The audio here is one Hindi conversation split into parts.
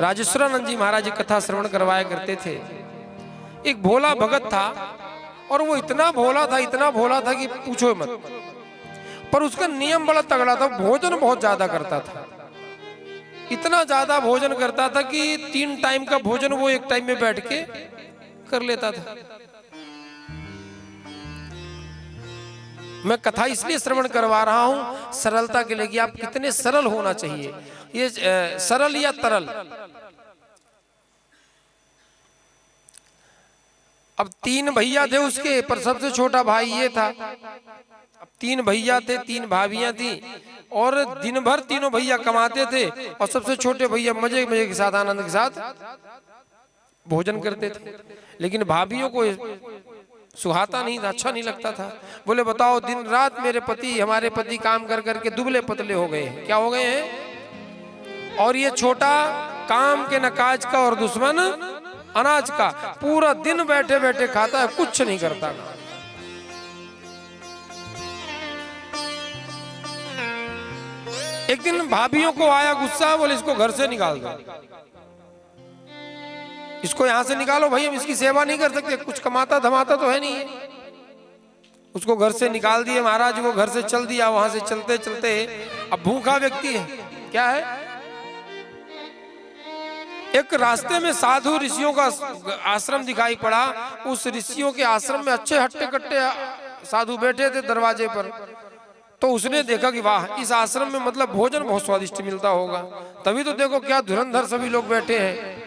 राजेश्वरानंद जी महाराज जी कथा श्रवण करवाया करते थे। एक भोला भगत था और वो इतना भोला था कि पूछो मत। पर उसका नियम बड़ा तगड़ा था, भोजन बहुत ज्यादा करता था। इतना ज्यादा भोजन करता था कि 3 टाइम का भोजन वो एक टाइम में बैठ के कर लेता था। मैं कथा इसलिए श्रवण करवा रहा हूं सरलता के लिए कि आप कितने सरल होना चाहिए। ये सरल या तरल। अब 3 भैया थे उसके, पर सबसे छोटा भाई ये था। अब 3 भैया थे, 3 भाभियां थी और दिन भर तीनों भैया कमाते थे और सबसे छोटे भैया मजे मजे के साथ, आनंद के साथ भोजन करते थे। लेकिन भाभियों को सुहाता नहीं था, अच्छा नहीं लगता था। बोले बताओ, दिन रात मेरे पति, हमारे पति काम कर करके दुबले पतले हो गए हैं। क्या हो गए हैं? और ये छोटा काम के न काज का और दुश्मन अनाज का, पूरा दिन बैठे बैठे खाता है, कुछ नहीं करता। एक दिन भाभियों को आया गुस्सा, बोले इसको घर से निकाल दो, इसको यहां से निकालो भाई, हम इसकी सेवा नहीं कर सकते, कुछ कमाता धमाता तो है नहीं है। उसको घर से निकाल दिए महाराज को, घर से चल दिया। वहां से चलते चलते, अब भूखा व्यक्ति है, क्या है, एक रास्ते में साधु ऋषियों का आश्रम दिखाई पड़ा। उस ऋषियों के आश्रम में अच्छे हट्टे कट्टे साधु बैठे थे दरवाजे पर। तो उसने देखा कि वाह, इस आश्रम में मतलब भोजन बहुत स्वादिष्ट मिलता होगा, तभी तो देखो क्या धुरंधर सभी लोग बैठे हैं।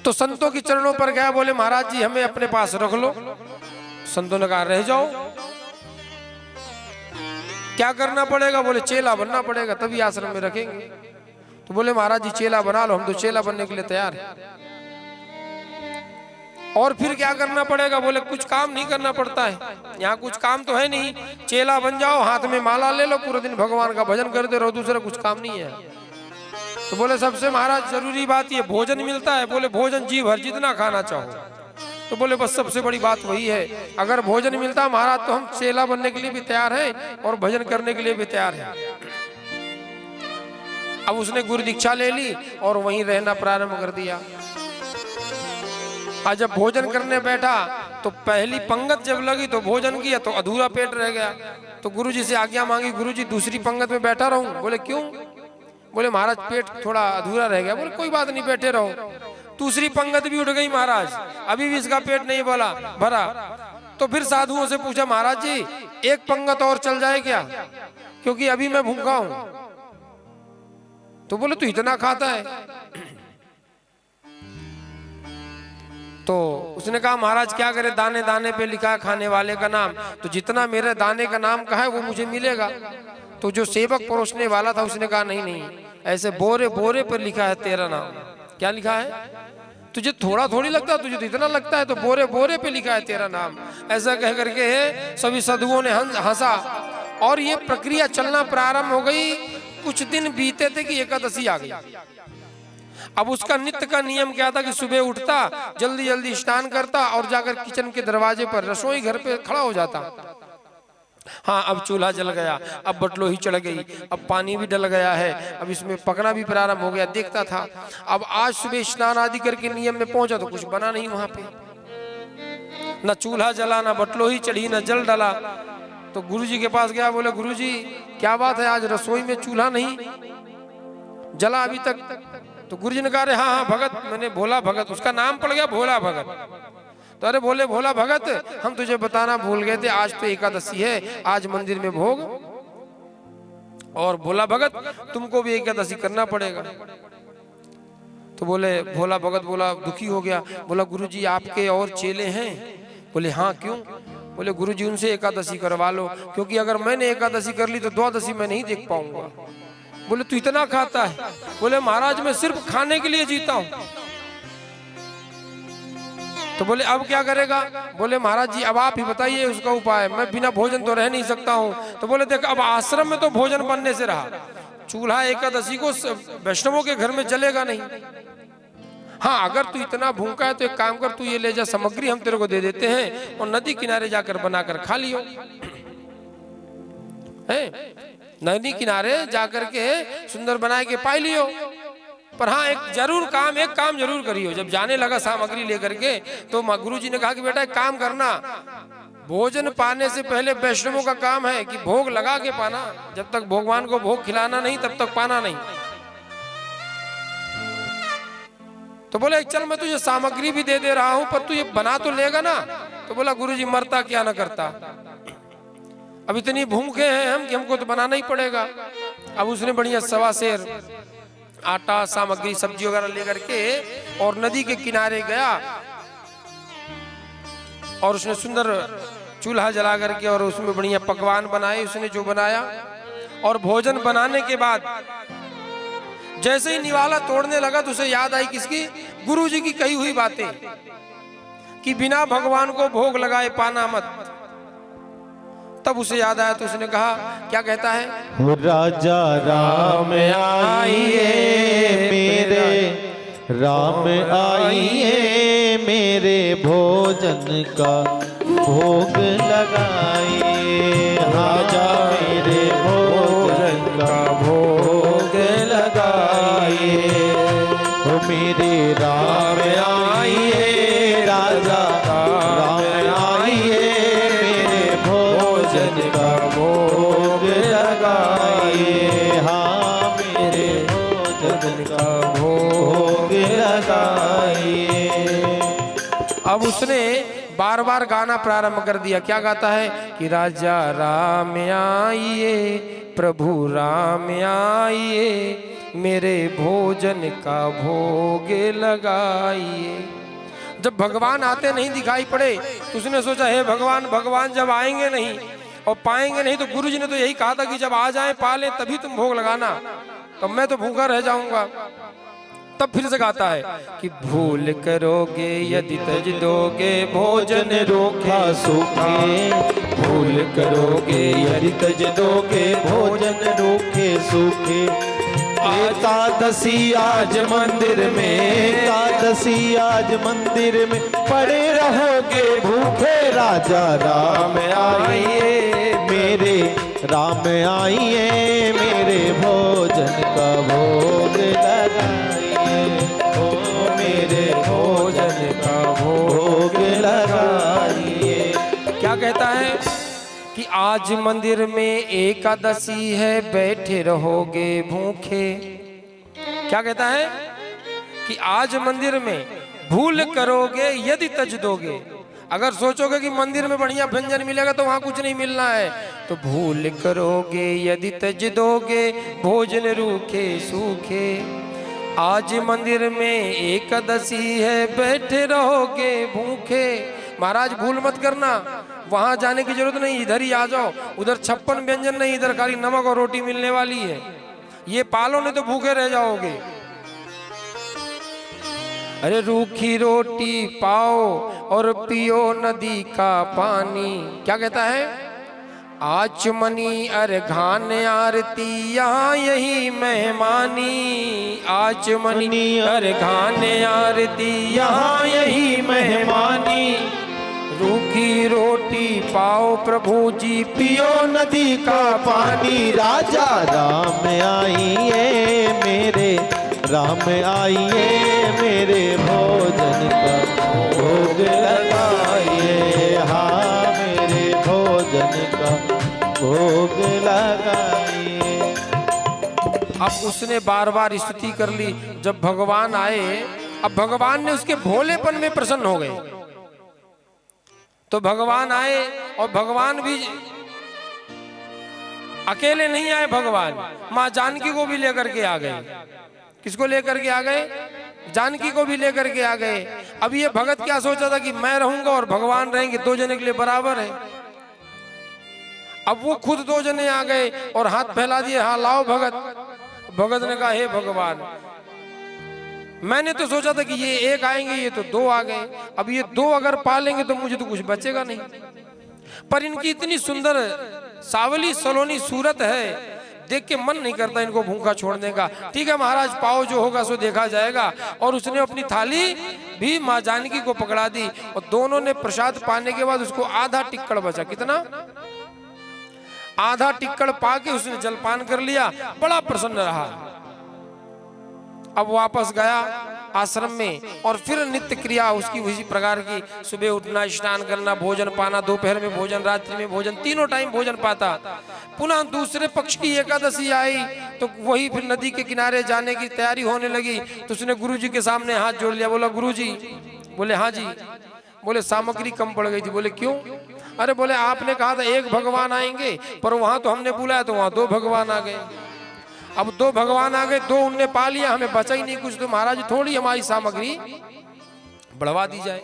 तो संतों के चरणों पर गया, बोले महाराज जी हमें अपने पास रख लो। संतों ने कहा रह जाओ। क्या करना पड़ेगा? बोले चेला बनना पड़ेगा, तभी आश्रम में रखेंगे। तो बोले महाराज जी चेला बना लो, हम तो चेला बनने के लिए तैयार हैं। और फिर क्या करना पड़ेगा? बोले कुछ काम नहीं करना पड़ता है, यहाँ कुछ काम तो है नहीं, चेला बन जाओ, हाथ में माला ले लो, पूरे दिन भगवान का भजन करते रहो, दूसरा कुछ काम नहीं है। तो बोले सबसे महाराज जरूरी बात ये भोजन मिलता है। बोले भोजन जी भर जितना खाना चाहो। तो बोले बस सबसे बड़ी बात वही है, अगर भोजन मिलता महाराज तो हम चेला बनने के लिए भी तैयार हैं और भजन करने के लिए भी तैयार हैं। अब उसने गुरु दीक्षा ले ली और वहीं रहना प्रारंभ कर दिया। आज जब भोजन करने बैठा तो पहली पंगत जब लगी तो भोजन किया तो अधूरा पेट रह गया। तो गुरुजी से आज्ञा मांगी, गुरुजी दूसरी पंगत में बैठा रहूं? बोले क्यों? बोले महाराज पेट थोड़ा अधूरा रह गया। बोले कोई बात नहीं, बैठे रहो। दूसरी पंगत भी उठ गई महाराज, अभी भी इसका पेट नहीं बोला भरा। तो फिर साधुओं से पूछा महाराज जी एक पंगत और चल जाए क्या, क्योंकि अभी मैं भूखा हूं। तो बोले तू इतना खाता है? तो उसने कहा महाराज क्या करे, दाने दाने पे लिखा है खाने वाले का नाम, तो जितना मेरे दाने का नाम का है वो मुझे मिलेगा। तो जो सेवक परोसने वाला था उसने कहा नहीं नहीं, ऐसे बोरे बोरे पर लिखा है तेरा नाम। क्या लिखा है? तुझे थोड़ा थोड़ी लगता, तुझे तो इतना लगता है, तो बोरे बोरे पे लिखा है तेरा नाम। ऐसा कह करके सभी साधुओं ने हंसा और ये प्रक्रिया चलना प्रारंभ हो गई। कुछ दिन बीते थे कि एकादशी आ गई। अब उसका नित्य का नियम क्या था कि सुबह उठता, जल्दी जल्दी स्नान करता और जाकर किचन के दरवाजे पर रसोई घर पे खड़ा हो जाता। हाँ अब चूल्हा जल गया, अब बटलोही चढ़ गई, अब पानी भी डल गया है, अब इसमें पकना भी प्रारंभ हो गया। देखता था। अब आज सुबह स्नान आदि करके नियम में पहुंचा तो कुछ बना नहीं वहां पे, न चूल्हा जला, न बटलोही चढ़ी, न जल डला। तो गुरुजी के पास गया, बोले गुरुजी क्या बात है, आज रसोई में चूल्हा नहीं जला अभी तक? तो गुरुजी ने कहा हाँ हाँ भगत, मैंने भोला भगत, उसका नाम पड़ गया भोला भगत। तो अरे बोले भोला भगत हम तुझे बताना भूल गए थे, आज तो एकादशी है, आज मंदिर में भोग। और भोला भगत तुमको भी एकादशी करना पड़ेगा। तो बोले भोला भगत बोला, दुखी हो गया, बोला गुरुजी आपके और चेले हैं? बोले हाँ क्यों? बोले गुरुजी उनसे एकादशी करवा लो, क्योंकि अगर मैंने एकादशी कर ली तो द्वादशी मैं नहीं देख पाऊंगा। बोले तू इतना खाता है? बोले महाराज मैं सिर्फ खाने के लिए जीता हूं। तो बोले अब क्या करेगा? बोले महाराज जी अब आप ही बताइए उसका उपाय, मैं बिना भोजन तो रह नहीं सकता हूँ। तो बोले देख अब आश्रम में तो भोजन बनने से रहा, चूल्हा एकादशी को वैष्णवों के घर में जलेगा नहीं। हाँ अगर तू इतना भूखा है तो एक काम कर, तू ये ले जा सामग्री, हम तेरे को दे देते हैं और नदी किनारे जाकर बनाकर खा लियो। है नदी किनारे जाकर के सुंदर बना के पाई लियो। पर हाँ एक काम जरूर करियो। जब जाने लगा सामग्री लेकर के तो गुरुजी ने कहा कि बेटा एक काम करना, भोजन पाने से पहले वैष्णवों का काम है कि भोग लगा के पाना। जब तक भगवान को भोग खिलाना नहीं तब तक पाना नहीं। तो बोले चल मैं तुझे सामग्री भी दे रहा हूं, पर तू ये बना तो लेगा ना। तो बोला गुरुजी मरता क्या ना करता, अब इतनी भूखे हैं हम कि हमको तो बनाना ही पड़ेगा। अब उसने बढ़िया 1.25 सेर आटा सामग्री सब्जी वगैरह लेकर के और नदी के किनारे गया और उसने सुंदर चूल्हा जला करके और उसमें बढ़िया पकवान बनाए। उसने जो बनाया और भोजन बनाने के बाद जैसे ही निवाला तोड़ने लगा तो उसे याद आई किसकी, गुरुजी की कही हुई बातें कि बिना भगवान को भोग लगाए पाना मत। तब उसे याद आया तो उसने कहा, क्या कहता है, राजा राम आइए मेरे राम आइए मेरे भोजन का भोग लगाइए। राजा मेरे भोजन का भोग लगाइए। ओ मेरे राम आइए, राजा राम आइए मेरे भोजन का भोग लगाइए। हाँ मेरे भोजन का भोग लगाइए। अब उसने बार बार गाना प्रारंभ कर दिया। क्या गाता है कि राजा राम आइए, प्रभु राम आइए मेरे भोजन का भोग लगाइए। जब भगवान आते नहीं दिखाई पड़े तो उसने सोचा हे भगवान जब आएंगे नहीं और पाएंगे नहीं तो गुरुजी ने तो यही कहा था कि जब आ जाए पा ले तभी तुम भोग लगाना, तो मैं तो भूखा रह जाऊंगा। तब फिर से गाता है कि भूल करोगे यदि तज दोगे भोजन रोखा सूखे। भूल करोगे यदि तज दोगे भोजन रोखे सूखे। एकादशी आज मंदिर में, एकादशी आज मंदिर में पड़े रहोगे भूखे। राजा राम आइए मेरे राम आइए मेरे भोजन का भोग लगाइए। ओ मेरे भोजन का भोग लगाइए। क्या कहता है कि आज मंदिर में एकादशी है बैठे रहोगे भूखे। क्या कहता है कि आज मंदिर में भूल करोगे यदि तज दोगे। अगर सोचोगे कि मंदिर में बढ़िया व्यंजन मिलेगा तो वहां कुछ नहीं मिलना है, तो भूल करोगे यदि तज दोगे भोजन रूखे सूखे। आज मंदिर में एकादशी है बैठे रहोगे भूखे। महाराज भूल मत करना, वहां जाने की जरूरत नहीं, इधर ही आ जाओ। उधर 56 व्यंजन नहीं, इधर खाली नमक और रोटी मिलने वाली है। ये पालो नहीं तो भूखे रह जाओगे। अरे रूखी रोटी पाओ और पियो नदी का पानी। क्या कहता है, आचमनी अर्घान आरती यहाँ यही मेहमानी। आचमनी अर्घान आरती यहाँ यही मेहमानी। रूखी रोटी पाओ प्रभु जी पियो नदी का पानी। राजा राम आइए मेरे राम आइए मेरे भोजन का भोग लगाइए। हाँ मेरे भोजन का भोग लगाइए। अब उसने बार बार स्तुति कर ली। जब भगवान आए, अब भगवान ने उसके भोलेपन में प्रसन्न हो गए। तो भगवान आए और भगवान भी अकेले नहीं आए, भगवान माँ जानकी को भी लेकर के आ गए। किसको लेकर के आ गए, जानकी को भी लेकर के आ गए। अब ये भगत क्या सोचा था कि मैं रहूंगा और भगवान रहेंगे, 2 जने के लिए बराबर है। अब वो खुद 2 जने आ गए और हाथ फैला दिए, हाँ लाओ भगत। भगत ने कहा हे भगवान, मैंने तो सोचा था कि ये 1 आएंगे, ये तो 2 आ गए। अब ये 2 अगर पालेंगे तो मुझे तो कुछ बचेगा नहीं। पर इनकी इतनी सुंदर सावली सलोनी सूरत है, देख के मन नहीं करता इनको भूखा छोड़ने का। ठीक है महाराज, पाओ जो होगा सो देखा जाएगा। और उसने अपनी थाली भी माँ जानकी को पकड़ा दी और दोनों ने प्रसाद पाने के बाद उसको आधा टिक्कड़ बचा। कितना? आधा टिक्कड़ पाके उसने जलपान कर लिया, बड़ा प्रसन्न रहा। अब वापस गया आश्रम में और फिर नित्य क्रिया उसकी उसी प्रकार की, सुबह उठना, स्नान करना, भोजन पाना, दोपहर में भोजन, रात्रि में भोजन, तीनों टाइम भोजन पाता। पुनः दूसरे पक्ष की एकादशी आई तो वही फिर नदी के किनारे जाने की तैयारी होने लगी। तो उसने गुरुजी के सामने हाथ जोड़ लिया, बोला गुरुजी। बोले हाँ जी। बोले सामग्री कम पड़ गई थी। बोले क्यों? अरे बोले आपने कहा था एक भगवान आएंगे, पर वहां तो हमने बुलाया तो वहां दो भगवान आ गए। अब दो भगवान आ गए, दो उनने पा लिया, हमें बचा ही नहीं कुछ। तो महाराज थोड़ी हमारी सामग्री बढ़वा दी जाए।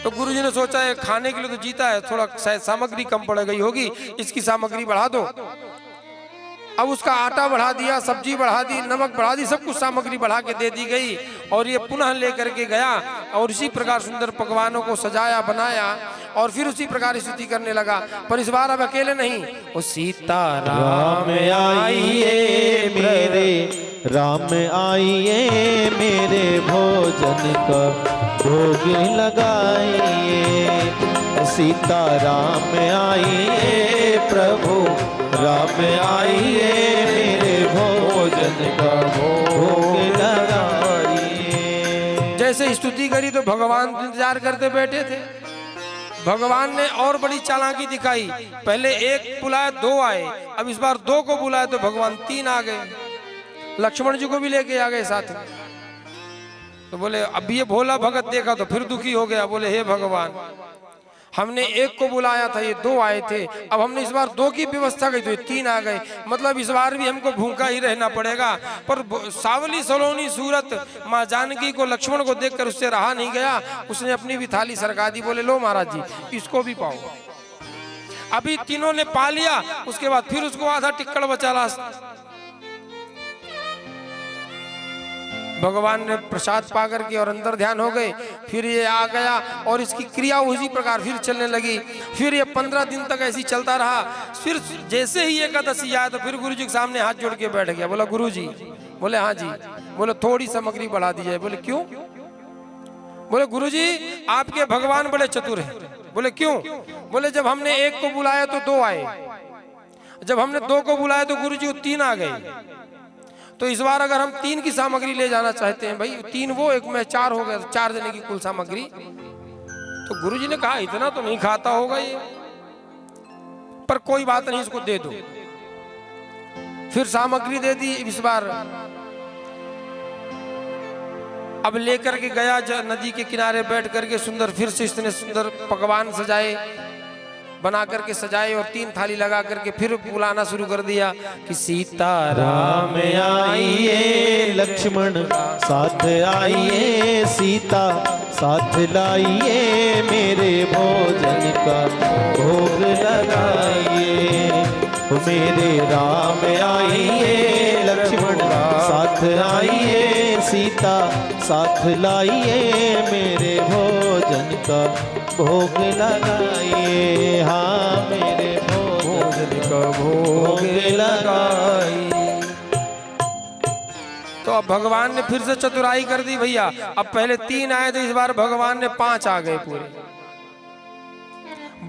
तो गुरुजी ने सोचा है खाने के लिए तो जीता है, थोड़ा शायद सामग्री कम पड़ गई होगी, इसकी सामग्री बढ़ा दो। अब उसका आटा बढ़ा दिया, सब्जी बढ़ा दी, नमक बढ़ा दी, सब कुछ सामग्री बढ़ा के दे दी गई। और ये पुनः लेकर के गया और इसी प्रकार सुंदर पकवानों को सजाया, बनाया और फिर उसी प्रकार स्तुति करने लगा। पर इस बार अब अकेले नहीं, वो सीता राम आइए मेरे, राम आइए मेरे, भोजन का भोग लगाइए। सीता राम आइए प्रभु, राम आइए मेरे, भोजन का भोग लगाइए। जैसे स्तुति करी तो भगवान इंतजार करते बैठे थे। भगवान ने और बड़ी चालाकी दिखाई, पहले एक बुलाया दो आए, अब इस बार दो को बुलाया तो भगवान तीन आ गए। लक्ष्मण जी को भी लेके आ गए साथ में। तो बोले अब ये भोला भगत देखा तो फिर दुखी हो गया। बोले हे भगवान, हमने एक को बुलाया था, ये दो आए थे, अब हमने इस बार दो की व्यवस्था की तो ये तीन आ गए, मतलब इस बार भी हमको भूखा ही रहना पड़ेगा। पर सावली सलोनी सूरत माँ जानकी को, लक्ष्मण को देखकर उससे रहा नहीं गया, उसने अपनी भी थाली सरका दी। बोले लो महाराज जी इसको भी पाओ। अभी तीनों ने पा लिया, उसके बाद फिर उसको आधा टिक्कड़ बचा ला। भगवान ने प्रसाद पा करके और अंदर ध्यान हो गए। फिर ये आ गया और इसकी क्रिया उसी प्रकार फिर चलने लगी। फिर ये 15 दिन तक ऐसी चलता रहा। फिर जैसे ही एकादशी आया तो फिर गुरुजी के सामने हाथ जोड़ के बैठ गया। बोला गुरुजी। बोले हाँ जी। बोले थोड़ी सामग्री बढ़ा दी जाए। बोले क्यों? बोले गुरुजी आपके भगवान बड़े चतुर हैं। बोले क्यों? बोले जब हमने एक को बुलाया तो दो आए, जब हमने दो को बुलाया तो गुरुजी वो तीन आ गए। तो इस बार अगर हम तीन की सामग्री ले जाना चाहते हैं, भाई तीन वो एक में चार हो गया, 4 देने की कुल सामग्री। तो गुरुजी ने कहा इतना तो नहीं खाता होगा ये, पर कोई बात नहीं इसको दे दो। फिर सामग्री दे दी इस बार। अब लेकर के गया नदी के किनारे बैठ करके सुंदर, फिर से इसने सुंदर पकवान सजाए, बना करके सजाए और 3 थाली लगा करके फिर बुलाना शुरू कर दिया कि सीता राम आइए, लक्ष्मण साथ आइए, सीता साथ लाइए, मेरे भोजन का भोग लगाइए। मेरे राम आइए, लक्ष्मण साथ आइए, सीता साथ लाइए, मेरे भोजन का भोग लगाइए। हाँ मेरे भोजन का भोग लगाइए। तो अब भगवान ने फिर से चतुराई कर दी भैया। अब पहले 3 आए थे, इस बार भगवान ने 5 आ गए पूरे।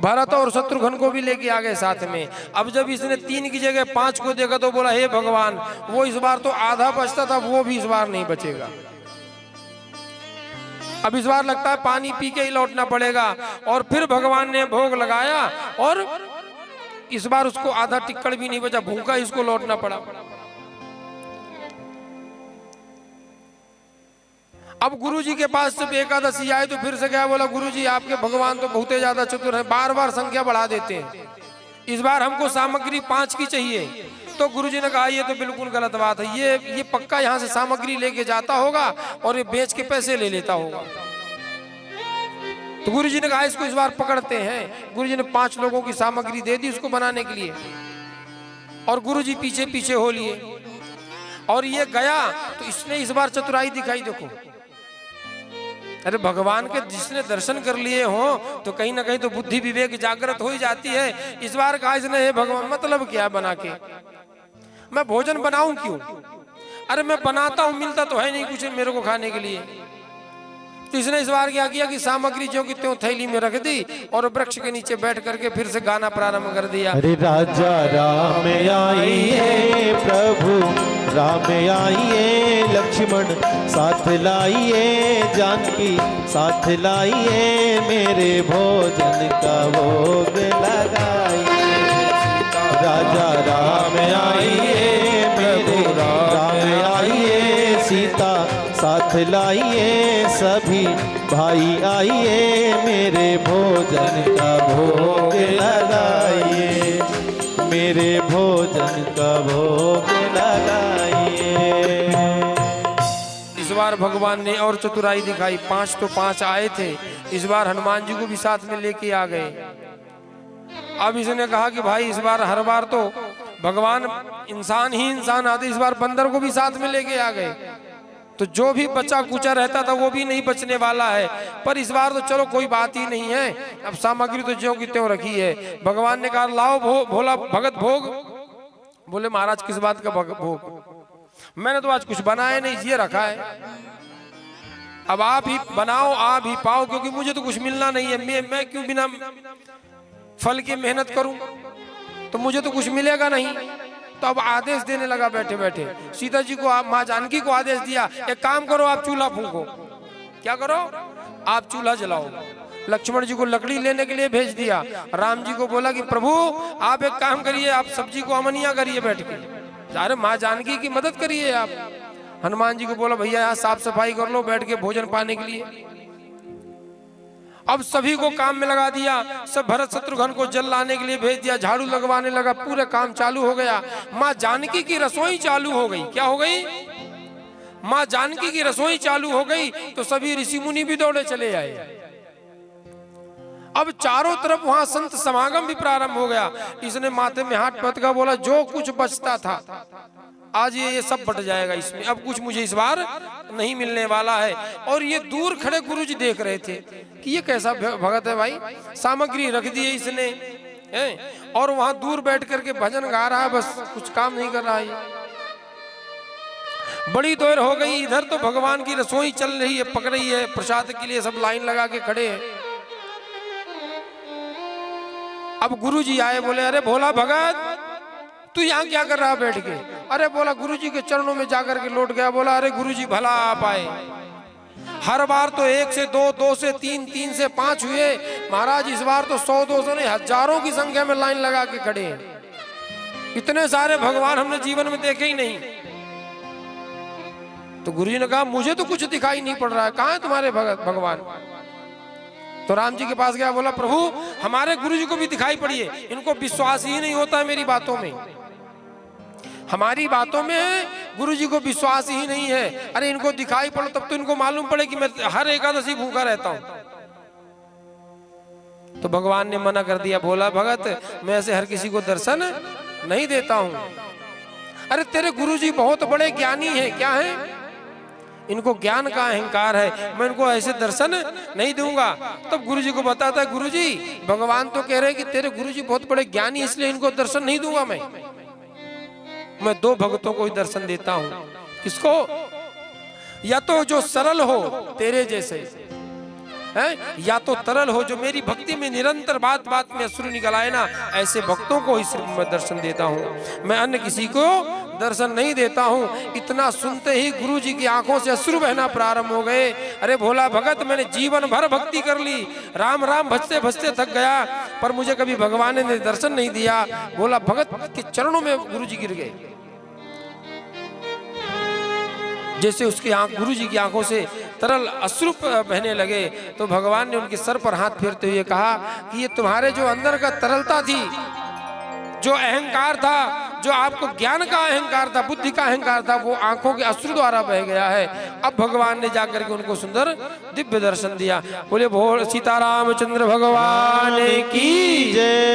भरत और शत्रुघ्न को भी लेके आ गए साथ में। अब जब इसने 3 की जगह 5 को देखा तो बोला हे भगवान, वो इस बार तो आधा बचता था, वो भी इस बार नहीं बचेगा। अब इस बार लगता है पानी पी के ही लौटना पड़ेगा। और फिर भगवान ने भोग लगाया और इस बार उसको आधा टिक्कड़ भी नहीं बचा, भूखा इसको लौटना पड़ा। अब गुरुजी के पास जब एकादशी आए तो फिर से क्या बोला, गुरुजी आपके भगवान तो बहुत ज्यादा चतुर हैं, बार बार संख्या बढ़ा देते हैं, इस बार हमको सामग्री 5 की चाहिए। तो गुरुजी ने कहा ये तो बिल्कुल गलत बात है, ये पक्का यहाँ से सामग्री लेके जाता होगा और ये बेच के पैसे ले लेता होगा। तो गुरुजी ने कहा इसको इस बार पकड़ते हैं। गुरुजी ने 5 लोगों की सामग्री दे दी उसको बनाने के लिए और गुरुजी पीछे पीछे हो लिए और ये गया। तो इसने इस बार चतुराई दिखाई। देखो अरे भगवान के जिसने दर्शन कर लिए हो तो कहीं ना कहीं तो बुद्धि विवेक जागृत हो ही जाती है। इस बार कहा इसने हे भगवान मतलब क्या बना के मैं भोजन बनाऊं क्यों? अरे मैं बनाता हूं, मिलता तो है नहीं कुछ मेरे को खाने के लिए। तो इसने इस बार क्या किया कि सामग्री जो कि त्यों थैली में रख दी और वृक्ष के नीचे बैठ करके फिर से गाना प्रारंभ कर दिया। अरे राजा राम आइए प्रभु, राम आइए, लक्ष्मण साथ लाइए, जानकी साथ लाइए, मेरे भोजन का भोग लगाइए। राजा राम आइए, मेरे राम आइए, सीता साथ लाइए, सभी भाई आइए, मेरे भोजन का भोग लगाइए, मेरे भोजन का भोग लगाइए। इस बार भगवान ने और चतुराई दिखाई। 5 तो 5 आए थे, इस बार हनुमान जी को भी साथ में लेके आ गए। अब इसने कहा कि भाई इस बार हर बार तो भगवान इंसान ही इंसान आते, इस बार बंदर को भी साथ में लेके आ गए, तो जो भी बचा कुचा रहता था वो भी नहीं बचने वाला है। पर इस बार तो चलो कोई बात ही नहीं है, अब सामग्री तो ज्यों की त्यों रखी है। भगवान ने कहा लाओ भोला भगत भोग। बोले महाराज किस बात का भोग? मैंने तो आज कुछ बनाया नहीं, ये रखा है, अब आप ही बनाओ आप ही पाओ, क्योंकि मुझे तो कुछ मिलना नहीं है। मैं क्यों बिना फल की मेहनत करूं, तो मुझे तो कुछ मिलेगा नहीं। तो अब आदेश देने लगा बैठे बैठे। सीता जी को माँ जानकी को आदेश दिया, एक काम करो आप चूल्हा फूंको। क्या करो? आप चूल्हा जलाओ। लक्ष्मण जी को लकड़ी लेने के लिए भेज दिया। राम जी को बोला कि प्रभु आप एक काम करिए, आप सब्जी को अमनिया करिए बैठ के, अरे माँ जानकी की मदद करिए आप। हनुमान जी को बोला भैया यहाँ साफ सफाई कर लो बैठ के भोजन पाने के लिए। अब सभी को काम में लगा दिया, सब भरत शत्रुघ्न को जल लाने के लिए भेज दिया, झाड़ू लगवाने लगा, पूरे काम चालू हो गया। माँ जानकी की रसोई चालू हो गई। क्या हो गई? माँ जानकी की रसोई चालू हो गई तो सभी ऋषि मुनि भी दौड़े चले आए। अब चारों तरफ वहां संत समागम भी प्रारंभ हो गया। इसने माथे में हाथ पटका, बोला जो कुछ बचता था आज ये सब बट जाएगा इसमें, अब कुछ मुझे इस बार नहीं मिलने वाला है। और ये दूर खड़े गुरुजी देख रहे थे कि ये कैसा भगत है भाई, सामग्री रख दी है इसने और वहां दूर बैठ करके भजन गा रहा है, बस कुछ काम नहीं कर रहा है। बड़ी देर हो गई, इधर तो भगवान की रसोई चल रही है, पक रही है, प्रसाद के लिए सब लाइन लगा के खड़े हैं। अब गुरुजी आए, बोले अरे भोला भगत तू यहाँ क्या कर रहा बैठ के? अरे बोला गुरुजी के चरणों में जाकर के लौट गया। बोला अरे गुरुजी भला आप आए, हर बार तो 1 से 2, 2 से 3, 3 से 5 हुए, महाराज इस बार तो 100-200 नहीं हजारों की संख्या में लाइन लगा के खड़े हैं। इतने सारे भगवान हमने जीवन में देखे ही नहीं। तो गुरुजी ने कहा मुझे तो कुछ दिखाई नहीं पड़ रहा है, कहाँ है तुम्हारे भगवान? तो राम जी के पास गया, बोला प्रभु हमारे गुरुजी को भी दिखाई पड़िए, इनको विश्वास ही नहीं होता है मेरी बातों में, हमारी बातों में गुरुजी को विश्वास ही नहीं है। अरे इनको दिखाई पड़े तब तो इनको मालूम पड़े कि मैं हर एकादशी भूखा रहता हूं। तो भगवान ने मना कर दिया, बोला भगत मैं ऐसे हर किसी को दर्शन नहीं देता हूं। अरे तेरे गुरुजी बहुत बड़े ज्ञानी हैं, क्या है? इनको ज्ञान का अहंकार है, मैं इनको ऐसे दर्शन नहीं दूंगा। तब गुरुजी को बताता है, गुरुजी भगवान तो कह रहे हैं कि तेरे गुरुजी बहुत बड़े ज्ञानी, इसलिए इनको दर्शन नहीं दूंगा। मैं 2 भक्तों को ही दर्शन देता हूं। किसको? या तो जो सरल हो तेरे जैसे है, या तो तरल हो जो मेरी भक्ति में निरंतर बात बात में अश्रु निकल आए ना, ऐसे भक्तों को ही सिर्फ मैं दर्शन देता हूँ, मैं अन्य किसी को दर्शन नहीं देता हूँ। इतना सुनते ही गुरुजी की आंखों से अश्रु बहना प्रारंभ हो गए। अरे भोला भगत मैंने जीवन भर भक्ति कर ली, राम राम भजते भजते थक गया, पर मुझे कभी भगवान ने दर्शन नहीं दिया। भोला भगत के चरणों में गुरुजी गिर गए। जैसे उसकी गुरुजी की आंखों से तरल अश्रु बहने लगे तो भगवान ने उनके सर पर हाथ फेरते हुए कहा कि ये तुम्हारे जो अंदर का तरलता थी, जो अहंकार था, जो आपको ज्ञान का अहंकार था, बुद्धि का अहंकार था, वो आंखों के अश्रु द्वारा बह गया है। अब भगवान ने जाकर के उनको सुंदर दिव्य दर्शन दिया। बोले भोले सीतारामचंद्र भगवान की जय।